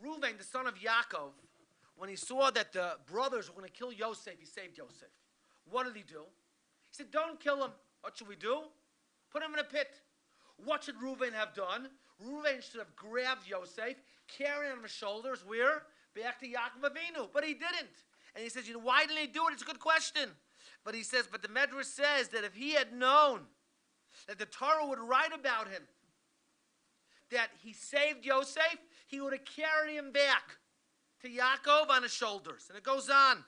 the son of Yaakov, when he saw that the brothers were going to kill Yosef, he saved Yosef. What did he do? He said, don't kill him. What should we do? Put him in a pit. What should Reuven have done? Reuven should have grabbed Yosef, carried him on his shoulders, where? Back to Yaakov Avinu. But he didn't. And he says, why didn't he do it? It's a good question. But he says, but the Medrash says that if he had known that the Torah would write about him, that he saved Yosef, he would have carried him back to Yaakov on his shoulders. And it goes on.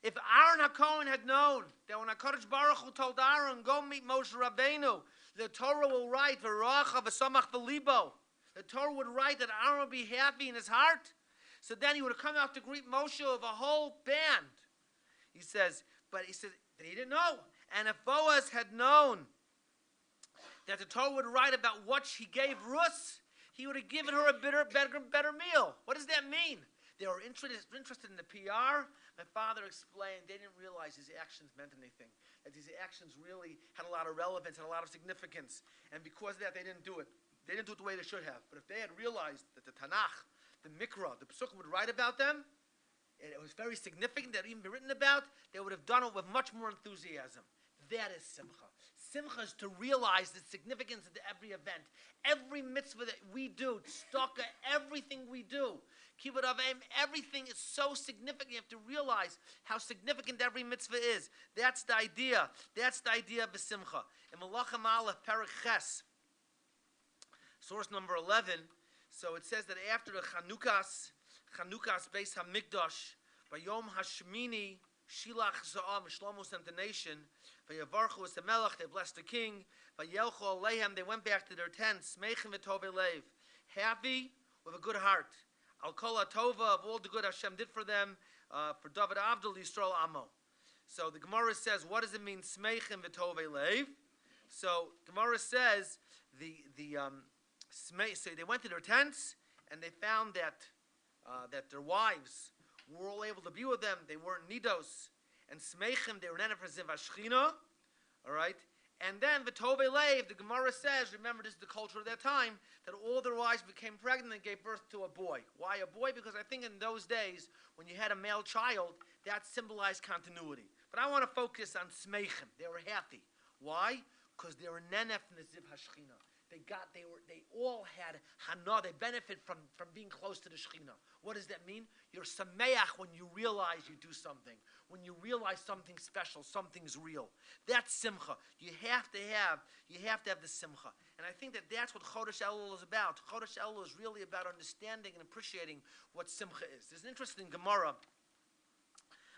If Aaron HaKohen had known that when HaKadosh Baruch Hu told Aaron, go meet Moshe Rabbeinu, the Torah will write, V'roacha v'samach v'libo. The Torah would write that Aaron would be happy in his heart. So then he would have come out to greet Moshe with a whole band. He says, but he said that he didn't know. And if Boaz had known that the Torah would write about what she gave Rus, he would have given her a better meal. What does that mean? They were interested in the PR. My father explained they didn't realize his actions meant anything. That these actions really had a lot of relevance, had a lot of significance. And because of that, they didn't do it. They didn't do it the way they should have. But if they had realized that the Tanakh, the Mikra, the Pesukim would write about them, and it was very significant that it even be written about, they would have done it with much more enthusiasm. That is Simcha. Simcha is to realize the significance of every event. Every mitzvah that we do, tzedakah, everything we do, kibbud avim, everything is so significant. You have to realize how significant every mitzvah is. That's the idea. That's the idea of the Simcha. In Malachim Aleph, Perek Ches, source number 11, so it says that after the Chanukas Beis HaMikdash, by Yom HaShmini, Shilach Za'am, Shlomo sent the nation, Vayavarchu es HaMelech, they blessed the king, Vayelchu Aleihem, they went back to their tents, Smeichim v'tov elev, happy with a good heart. Al kol HaTova, of all the good Hashem did for them, for David Avdol, Yisrael Amo. So the Gemara says, what does it mean, Smeichim v'tov elev? So Gemara says, so they went to their tents, and they found that their wives were all able to be with them. They weren't nidos. And smeichim, they were nenefreziv ashchina. All right? And then, v'tov elev, the Gemara says, remember this is the culture of that time, that all their wives became pregnant and gave birth to a boy. Why a boy? Because I think in those days, when you had a male child, that symbolized continuity. But I want to focus on smeichim. They were happy. Why? Because they were nenefreziv hashchina. They all had hana. They benefit from being close to the Shekhinah. What does that mean? You're sameach when you realize you do something. When you realize something's special, something's real. That's simcha. You have to have the simcha. And I think that's what Chodesh Elul is about. Chodesh Elul is really about understanding and appreciating what simcha is. There's an interesting Gemara,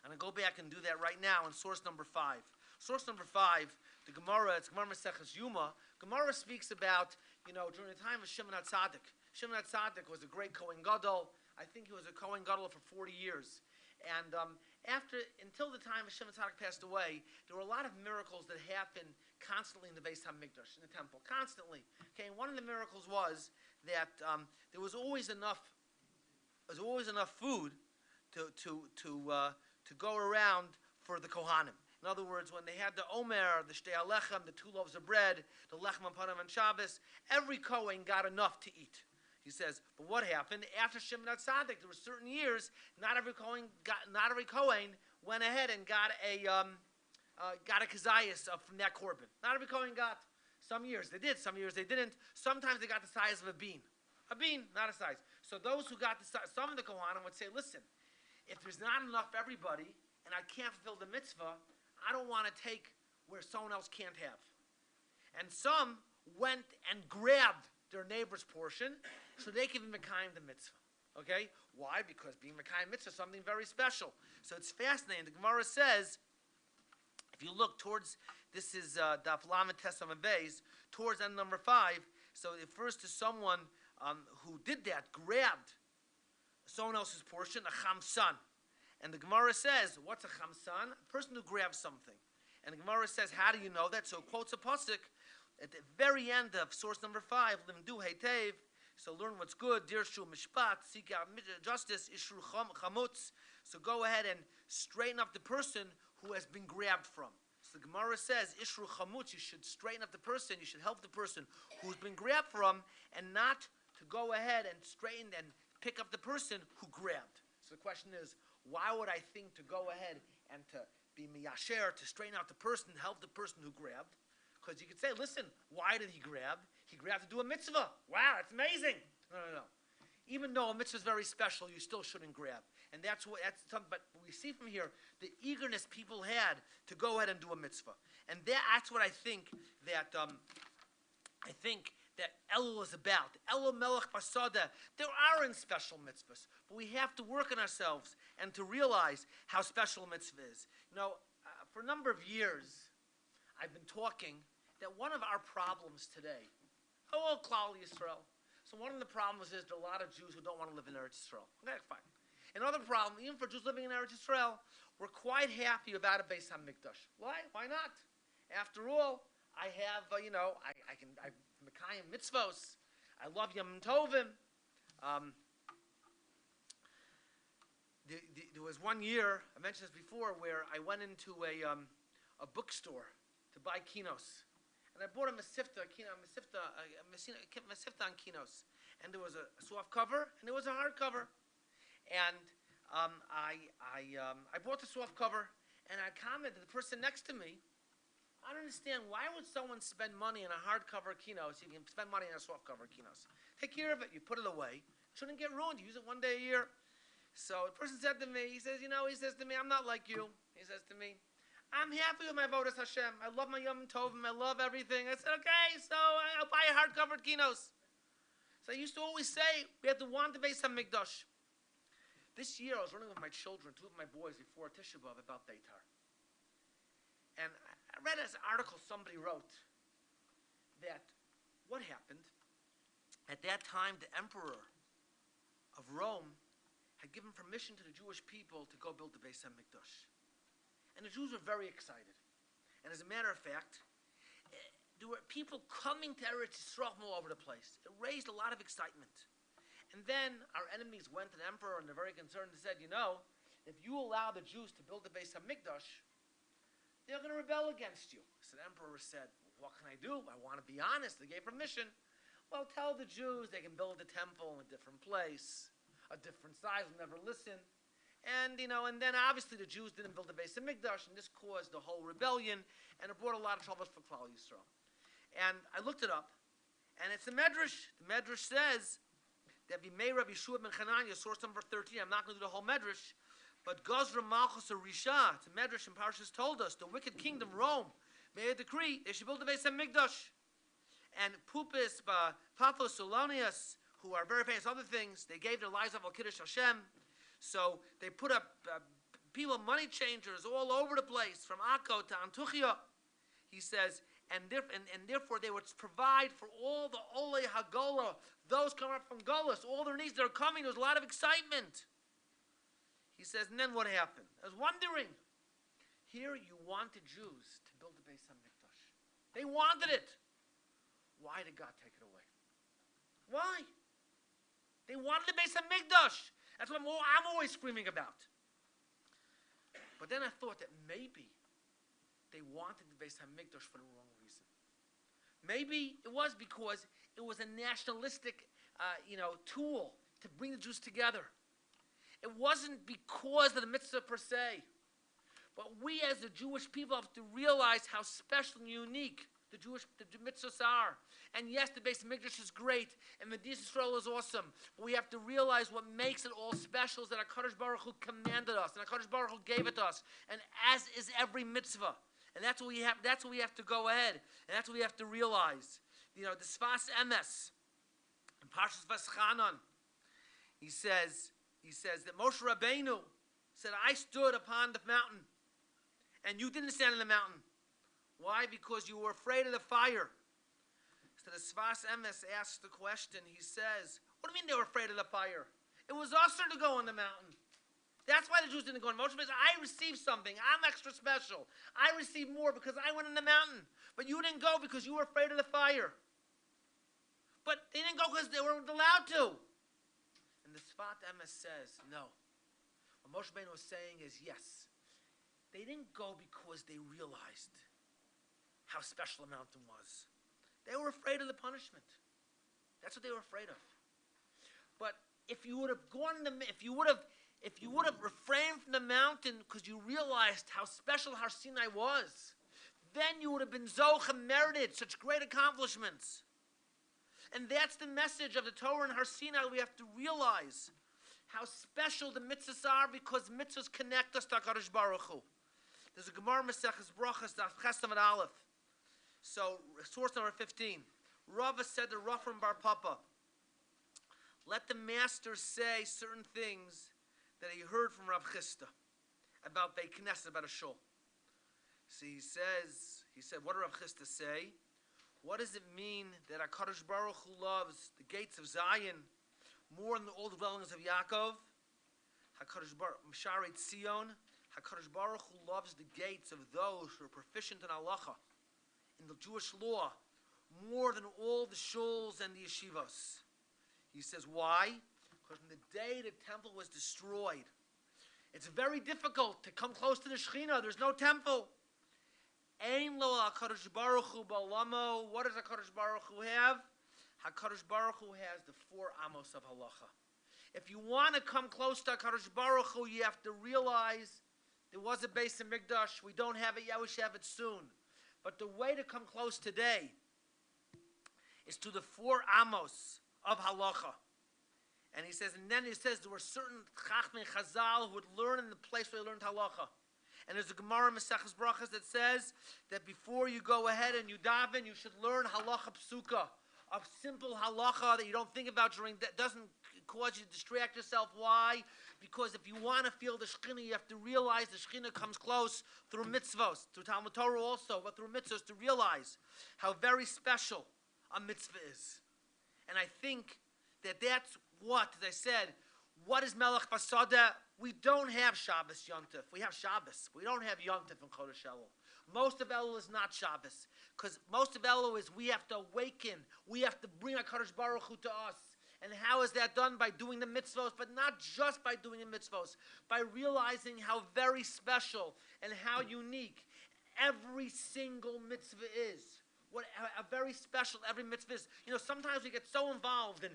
and I'll go back and do that right now in source number 5. Source number 5, the Gemara, it's Gemara Maseches Yuma. Gemara speaks about, during the time of Shimon HaTzadik. Shimon HaTzadik was a great Kohen Gadol. I think he was a Kohen Gadol for 40 years. And until the time of Shimon HaTzadik passed away, there were a lot of miracles that happened constantly in the Beis HaMikdash, in the temple, constantly. Okay, and one of the miracles was that there was always enough food to go around for the Kohanim. In other words, when they had the Omer, the Shtei HaLechem, the 2 loaves of bread, the Lechem Panim on Shabbos, every Kohen got enough to eat. He says, but what happened after Shimon HaTzadik? There were certain years, not every Kohen went ahead and got a kazayas from that korban. Not every Kohen got. Some years they did, some years they didn't. Sometimes they got the size of a bean, not a size. So those who got the size, some of the Kohanim would say, listen, if there's not enough for everybody and I can't fulfill the mitzvah, I don't want to take where someone else can't have. And some went and grabbed their neighbor's portion so they could be Mekayim the mitzvah. Okay? Why? Because being Mekayim mitzvah is something very special. So it's fascinating. The Gemara says, if you look towards, this is Daf Lamed Tes Amud Beis, towards end number 5, so it refers to someone who did that, grabbed someone else's portion, a chamsan. And the Gemara says, what's a chamsan? A person who grabs something. And the Gemara says, how do you know that? So it quotes a pasuk at the very end of source number 5, Limdu Heitev. So learn what's good, Dirshu Mishpat, seek out justice, Ishru Chamutz. So go ahead and straighten up the person who has been grabbed from. So the Gemara says, Ishru Chamutz, you should straighten up the person, you should help the person who's been grabbed from, and not to go ahead and straighten and pick up the person who grabbed. So the question is, why would I think to go ahead and to be miyasher, to straighten out the person, help the person who grabbed? Because you could say, listen, why did he grab? He grabbed to do a mitzvah. Wow, that's amazing. No. Even though a mitzvah is very special, you still shouldn't grab. And that's something, but we see from here the eagerness people had to go ahead and do a mitzvah. And that's what I think that Elul is about. Elul Melech Basada. There aren't special mitzvahs, but we have to work on ourselves and to realize how special a mitzvah is. For a number of years, I've been talking that one of our problems today, Klal Yisrael. So one of the problems is there are a lot of Jews who don't want to live in Eretz Yisrael. Okay, fine. Another problem, even for Jews living in Eretz Yisrael, we're quite happy about a Beis HaMikdash. Why? Why not? After all, I have, I'm Mekayim mitzvos. I love Yom Tovim. There was one year, I mentioned this before, where I went into a bookstore to buy kinos. And I bought a Mesivta on kinos. And there was a soft cover, and there was a hard cover. And I bought the soft cover, and I commented to the person next to me, I don't understand. Why would someone spend money on a hardcover kinos? You can spend money on a softcover kinos. Take care of it. You put it away. It shouldn't get ruined. You use it one day a year. So the person said to me, he says to me, I'm not like you. He says to me, I'm happy with my Vodas Hashem. I love my Yom Tovim. I love everything. I said, okay, so I'll buy a hardcover kinos. So I used to always say, we have to want the Beis HaMikdash. This year, I was running with my children, two of my boys, before Tisha B'Av about Beitar. And I read an article somebody wrote that what happened, at that time, the emperor of Rome had given permission to the Jewish people to go build the Beis HaMikdash. And the Jews were very excited. And as a matter of fact, there were people coming to Eretz Yisrael from all over the place. It raised a lot of excitement. And then our enemies went to the emperor and they're very concerned and said, if you allow the Jews to build the Beis HaMikdash, they're going to rebel against you. So the emperor said, what can I do? I want to be honest. They gave permission. Well, tell the Jews they can build a temple in a different place, a different size, will never listen. And then obviously the Jews didn't build the Beis HaMikdash, and this caused the whole rebellion, and it brought a lot of troubles for Klal Yisrael. And I looked it up, and it's a medrash. The medrash says that Vimei Rabbi Yeshua ben Chananya, source number 13. I'm not going to do the whole medrash, but Gazra Malchus Risha, the medrash in Parshas told us the wicked kingdom Rome made a decree they should build the Beis HaMikdash. And Pupis, Paphos, Solonius, who are very famous other things, they gave their lives up al Kiddush Hashem. So they put up people, money changers all over the place, from Akko to Antuchia. He says, and therefore they would provide for all the Olei Hagola, those coming up from Golas, all their needs. They're coming. There's a lot of excitement. He says, and then what happened? I was wondering. Here you wanted Jews to build the Beis HaMikdash. They wanted it. Why did God take it away? Why? They wanted the Beis HaMikdash. That's what I'm always screaming about. But then I thought that maybe they wanted the Beis HaMikdash for the wrong reason. Maybe it was because it was a nationalistic, tool to bring the Jews together. It wasn't because of the mitzvah per se. But we as the Jewish people have to realize how special and unique the mitzvahs are. And yes, the Beis HaMikdash is great, and Medina Israel is awesome. But we have to realize what makes it all special is that HaKadosh Baruch Hu commanded us, and HaKadosh Baruch Hu gave it to us, and as is every mitzvah. And that's what we have. That's what we have to go ahead, and that's what we have to realize. The Sfas Emes in Parshas Vaschanan, he says that Moshe Rabbeinu said, "I stood upon the mountain, and you didn't stand on the mountain. Why? Because you were afraid of the fire." So the Sfas Emes asks the question. He says, "What do you mean they were afraid of the fire? It was usher to go on the mountain. That's why the Jews didn't go on. Moshe says, I received something. I'm extra special. I received more because I went on the mountain. But you didn't go because you were afraid of the fire. But they didn't go because they weren't allowed to." And the Sfat Emes says, no. What Moshe Rabbeinu was saying is, yes, they didn't go because they realized how special the mountain was. They were afraid of the punishment. That's what they were afraid of. But if you would have if you would have refrained from the mountain because you realized how special Har Sinai was, then you would have been Zocha, merited such great accomplishments. And that's the message of the Torah and Har Sinai. We have to realize how special the mitzvahs are because mitzvahs connect us to HaKadosh Baruch Hu. There's a Gemara Maseches Brachas, Daf Chesed Amud Aleph. So, source number 15. Rava said to Rafram Bar Papa, let the master say certain things that he heard from Rav Chisda about Beit Knesset, about a shul. So he said, what did Rav Chisda say? What does it mean that HaKadosh Baruch Hu loves the gates of Zion more than all the dwellings of Yaakov? HaKadosh Baruch Hu, Misharei Tzion, HaKadosh Baruch Hu loves the gates of those who are proficient in halacha, in the Jewish law, more than all the shuls and the yeshivas. He says, why? Because from the day the temple was destroyed, it's very difficult to come close to the Shekhinah. There's no temple. Ein lo HaKadosh Baruch Hu ba'olamo. What does HaKadosh Baruch Hu have? HaKadosh Baruch Hu has the 4 amos of halacha. If you want to come close to HaKadosh Baruch Hu, you have to realize there was a Beis HaMikdash. We don't have it yet. We should have it soon. But the way to come close today is to the 4 amos of halacha. And he says, and then he says there were certain Chachmei Chazal who would learn in the place where they learned halacha. And there's a Gemara in Maseches Brachas that says that before you go ahead and you daven, you should learn halacha psuka, a simple halacha that you don't think about during, that doesn't cause you to distract yourself. Why? Because if you want to feel the Shekhinah, you have to realize the Shekhinah comes close through mitzvos, through Talmud Torah also, but through mitzvos, to realize how very special a mitzvah is. And I think that that's what, as I said, what is Melech Basada? We don't have Shabbos Yontif. We have Shabbos. We don't have Yontif in Chodesh Elul. Most of Elul is not Shabbos, because most of Elul is we have to awaken. We have to bring HaKadosh Baruch Hu to us. And how is that done? By doing the mitzvos, but not just by doing the mitzvos, by realizing how very special and how unique every single mitzvah is. What a very special every mitzvah is. You know, sometimes we get so involved in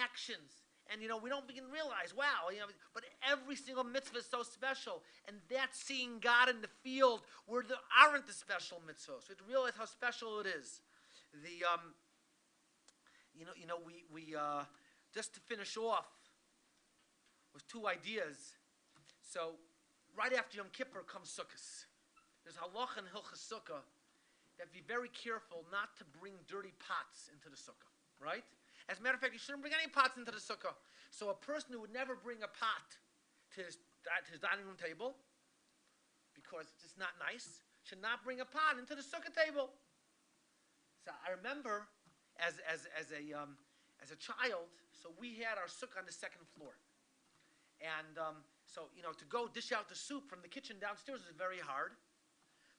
actions, and you know we don't begin to realize, wow, you know. But every single mitzvah is so special, and that's seeing God in the field where there aren't the special mitzvahs. We have to realize how special it is. The we just to finish off with 2 ideas. So, right after Yom Kippur comes Sukkot. There's halacha and hilchas sukkah. That be very careful not to bring dirty pots into the sukkah, right? As a matter of fact, you shouldn't bring any pots into the sukkah. So a person who would never bring a pot to his dining room table, because it's just not nice, should not bring a pot into the sukkah table. So I remember as a child, so we had our sukkah on the 2nd floor. And so, you know, to go dish out the soup from the kitchen downstairs was very hard.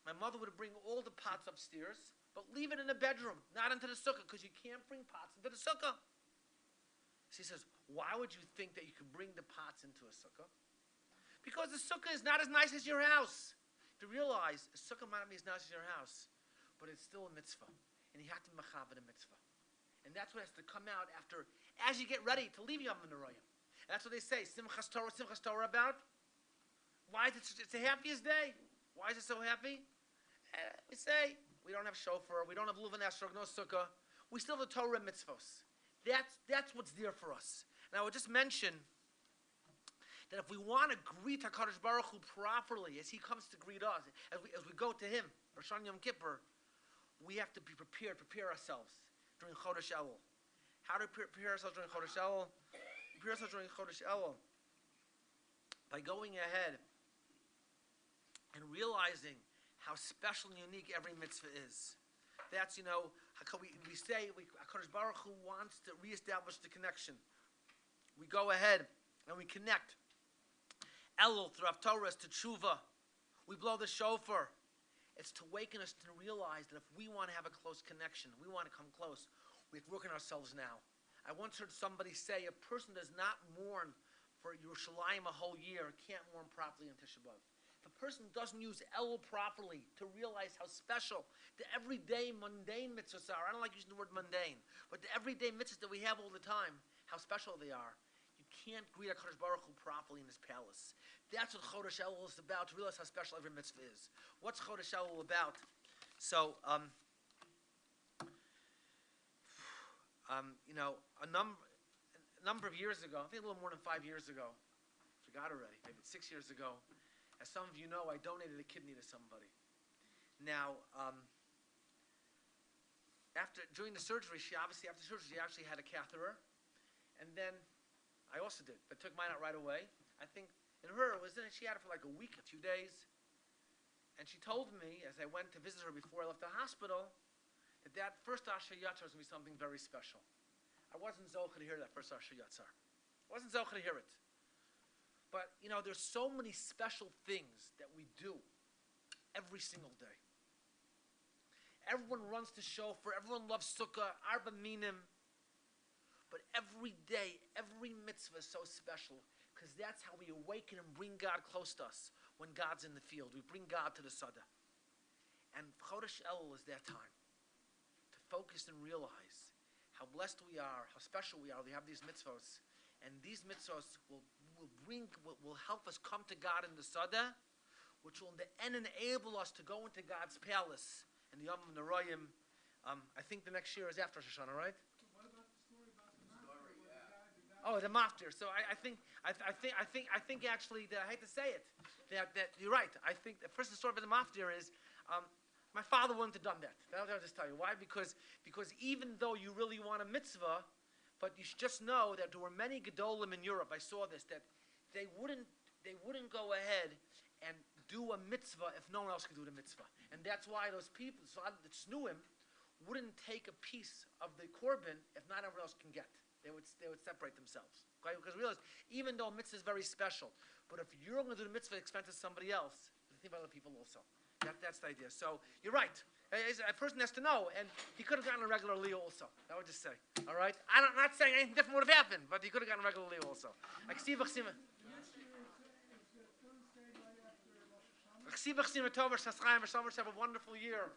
My mother would bring all the pots upstairs, but leave it in the bedroom, not into the sukkah, because you can't bring pots into the sukkah. She says, why would you think that you could bring the pots into a sukkah? Because the sukkah is not as nice as your house. To realize, a sukkah might not be as nice as your house, but it's still a mitzvah, and you have to mechav a mitzvah. And that's what has to come out after, as you get ready to leave Yom Noraim. That's what they say, Simchas Torah about. Why is it? It's the happiest day. Why is it so happy? We say, we don't have shofar, we don't have luvan esrog, no sukkah. We still have the Torah mitzvos. That's what's there for us. And I would just mention that if we want to greet HaKadosh Baruch Hu properly, as He comes to greet us, as we go to Him, Rosh Hashanah Yom Kippur, we have to be prepared, prepare ourselves during Chodesh Elul. How to prepare ourselves during Chodesh Elul? Prepare ourselves during Chodesh Elul by going ahead and realizing how special and unique every mitzvah is. That's, you know, we say HaKadosh Baruch Hu wants to reestablish the connection. We go ahead and we connect Elul through Haftorah to Tshuva. We blow the shofar. It's to awaken us to realize that if we want to have a close connection, we want to come close, we have to work on ourselves now. I once heard somebody say a person does not mourn for Yerushalayim a whole year, can't mourn properly on Tisha B'Av. If a person doesn't use Elul properly to realize how special the everyday mundane mitzvahs are, I don't like using the word mundane, but the everyday mitzvahs that we have all the time, how special they are, you can't greet HaKadosh Baruch Hu properly in His palace. That's what Chodesh Elul is about, to realize how special every mitzvah is. What's Chodesh Elul about? So, you know, a number of years ago, I think a little more than 5 years ago, forgot already, maybe 6 years ago, as some of you know, I donated a kidney to somebody. Now, during the surgery, after surgery, she actually had a catheter, and then I also did, but took mine out right away. I think in her, she had it for like a week, a few days, and she told me, as I went to visit her before I left the hospital, that first Asher Yatzar was going to be something very special. I wasn't zocheh to hear that first Asher Yatzar. I wasn't zocheh to hear it. But, you know, there's so many special things that we do every single day. Everyone runs to shofar, everyone loves sukkah, arba minim. But every day, every mitzvah is so special, because that's how we awaken and bring God close to us when God's in the field. We bring God to the Sada. And Chodesh Elul is that time to focus and realize how blessed we are, how special we are. We have these mitzvahs. And these mitzvahs will help us come to God in the Sada which will in the end enable us to go into God's palace in the Yom Noraim. I think the next year is after Rosh Hashanah, right? What about the story about the story, yeah. Oh, the maftir. So I think actually that I hate to say it, that you're right. I think the first story about the maftir is, my father wouldn't have done that. I'll just tell you why. Because even though you really want a mitzvah, but you should just know that there were many gedolim in Europe. I saw this, that they wouldn't go ahead and do a mitzvah if no one else could do the mitzvah, and that's why those people, so that knew him, wouldn't take a piece of the korban if not everyone else can get. They would separate themselves. Okay? Because realize, even though a mitzvah is very special, but if you're going to do the mitzvah at the expense of somebody else, think about other people also. That's the idea. So you're right. A person has to know, and he could have gotten a regular Leo also. I would just say. All right? I'm not saying anything different would have happened, but he could have gotten a regular Leo also. Next year is the Thursday right after Rosh Hashanah. Have a wonderful year.